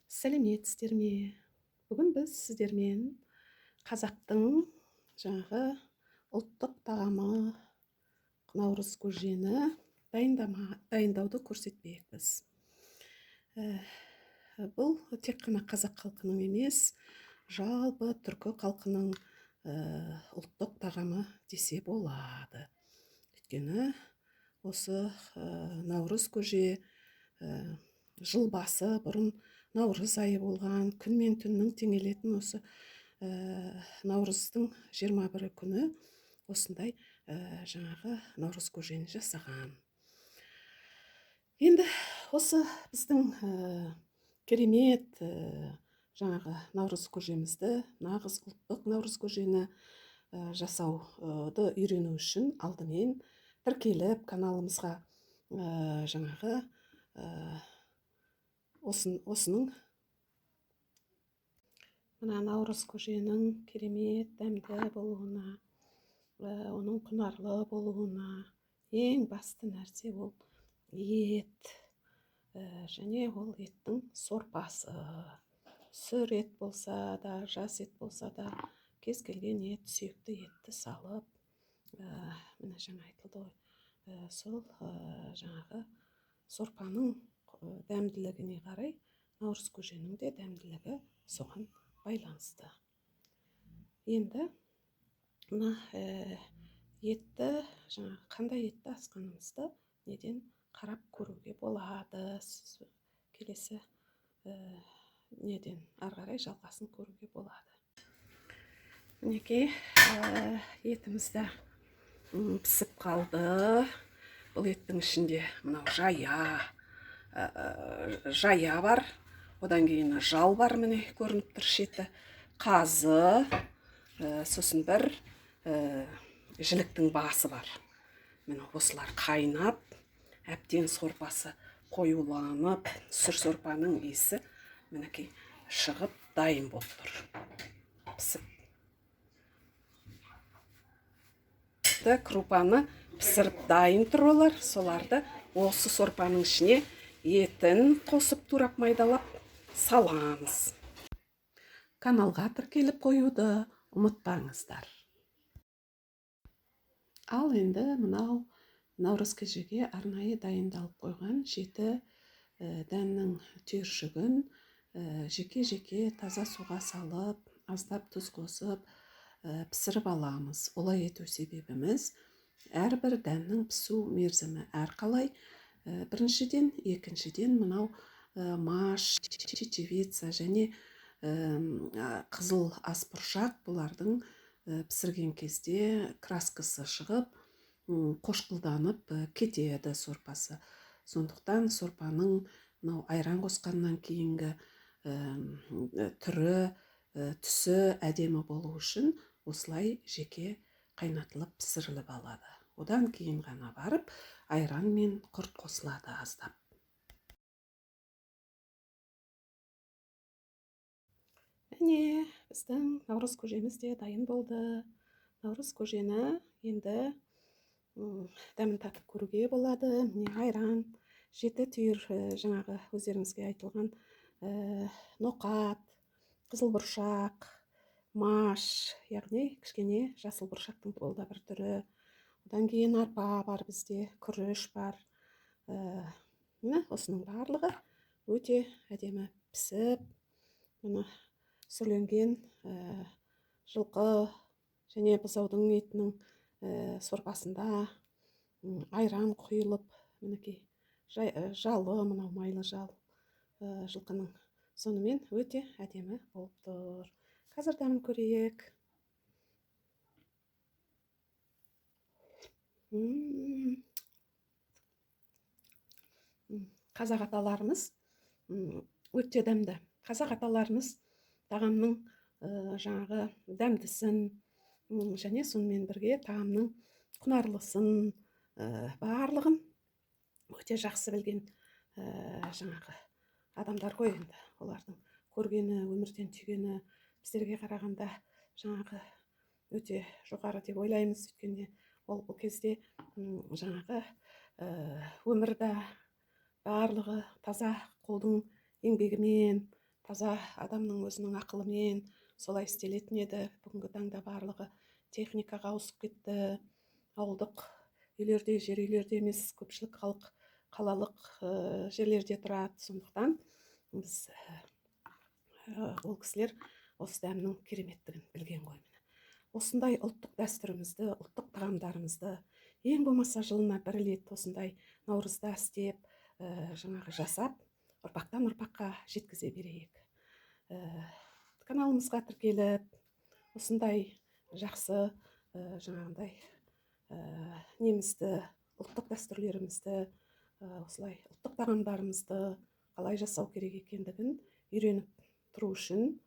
Сәлеметсіздер ме? Бүгін біз сіздермен қазақтың жаңағы ұлттық тағамы наурыз көжені дайындауды көрсетпекпіз. Бұл тек қана қазақ халқының емес, жалпы түркі халқының ұлттық тағамы десе болады. Өйткені осы наурыз көже жыл басы бұрын наурыз айы болған, күн мен түннің теңелетін осы наурыздың 21 күні осындай жаңағы наурыз көжені жасаған. Енді осы біздің керемет жаңағы наурыз көжемізді, нағыз ұлттық наурыз көжені жасауды үйрену үшін алдымен тіркеліп каналымызға жаңағы осының мына наурыз көженің керемет дәмді болуына, оның құнарлы болуына ең басты нәрсе ол ет, және ол еттің сорпасы. Сүр ет болса да, жас ет болса да, кез келген ет, сүйекті етті салып, міне жаңа айтылды ғой, сол жаңағы сорпаның дәмділігіне қарай наурыз көженің де дәмділігі соған байланысты. Енді мына етті, жаңағы қандай етті асқанымызды неден қарап көруге болады. Сіз келесі неден ары қарай жалғасын көруге болады. Мінекей етімізді пісіп қалды. Бұл еттің ішінде мынау жая бар, одан кейін жал бар, міне көрініп тұр шеті, қазы, сосын бір жіліктің басы бар. Міне осылар қайнап, әбден сорпасы қоюланып, сүр сорпаның иісі мінекей шығып дайын болып тұр. Пісіп крупаны пісіріп дайын тұр олар. Соларды осы сорпаның ішіне етін қосып турап майдалап саламыз. Каналға тіркеліп қоюды ұмытпаңыздар. Ал енді мынау наурыз көжеге арнайы дайындалып қойған 7 дәннің түйіршігін жеке-жеке таза суға салып, аздап тұз қосып пісіріп аламыз. Олай ету себебіміз әрбір дәннің пісу мерзімі әрқалай. Біріншіден, екіншіден мынау маш, чечевица және қызыл аспұршақ, бұлардың пісірген кезде краскасы шығып, қошқылданып кетеді сорпасы. Сондықтан сорпаның мынау айран қосқаннан кейінгі түрі, түсі әдемі болу үшін осылай жеке қайнатылып пісіріліп алады. Одан кейін ғана барып айран мен құрт қосылады аздап. Міне біздің наурыз көжеміз де дайын болды. Наурыз көжені енді дәмін татып көруге болады. Міне айран, 7 түйір жаңағы өздеріңізге айтылған ноқат, қызыл бұршақ, маш, яғни кішкене жасыл бұршақтың ол да бір түрі. Одан кейін арпа бар бізде, күріш бар. Міне осының барлығы өте әдемі пісіп, мұны сүрленген жылқы және бұзаудың етінің сорпасында айран құйылып, мінекей жалы, мынау майлы жал жылқының, сонымен өте әдемі болып тұр. Қазір дәмін көрейік. Қазақ аталарымыз өте дәмді. Қазақ аталарымыз тағамның жаңағы дәмдісін және сонымен бірге тағамның құнарлысын барлығын өте жақсы білген жаңағы адамдар ғой енді. Олардың көргені, өмірден түйгені біздерге қарағанда жаңағы өте жоғары деп ойлаймыз. Өйткені ол бұл кезде жаңағы өмірді барлығы таза қолдың еңбегімен, таза адамның өзінің ақылымен солай істелетін еді. Бүгінгі таңда барлығы техникаға ауысып кетті. Ауылдық үйлерде, жер үйлерде емес, көпшілік халық қалалық жерлерде тұрады. Сондықтан біз ол кісілер осы дәмнің кереметтігін білген ғой. Осындай ұлттық дәстүрімізді, ұлттық тағамдарымызды ең болмаса жылына бір рет осындай наурызда істеп, жаңағы жасап, ұрпақтан ұрпаққа жеткізе берейік. Каналымызға тіркеліп, осындай жақсы жаңағындай немізді, ұлттық дәстүрлерімізді, осылай ұлттық тағамдарымызды қалай жасау керек екендігін үйреніп тұру үшін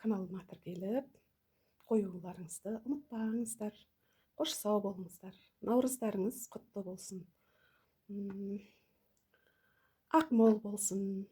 каналыма тіркеліп қоюларыңызды ұмытпаңыздар. Қош сау болыңыздар. Наурыздарыңыз құтты болсын. Ақмол болсын.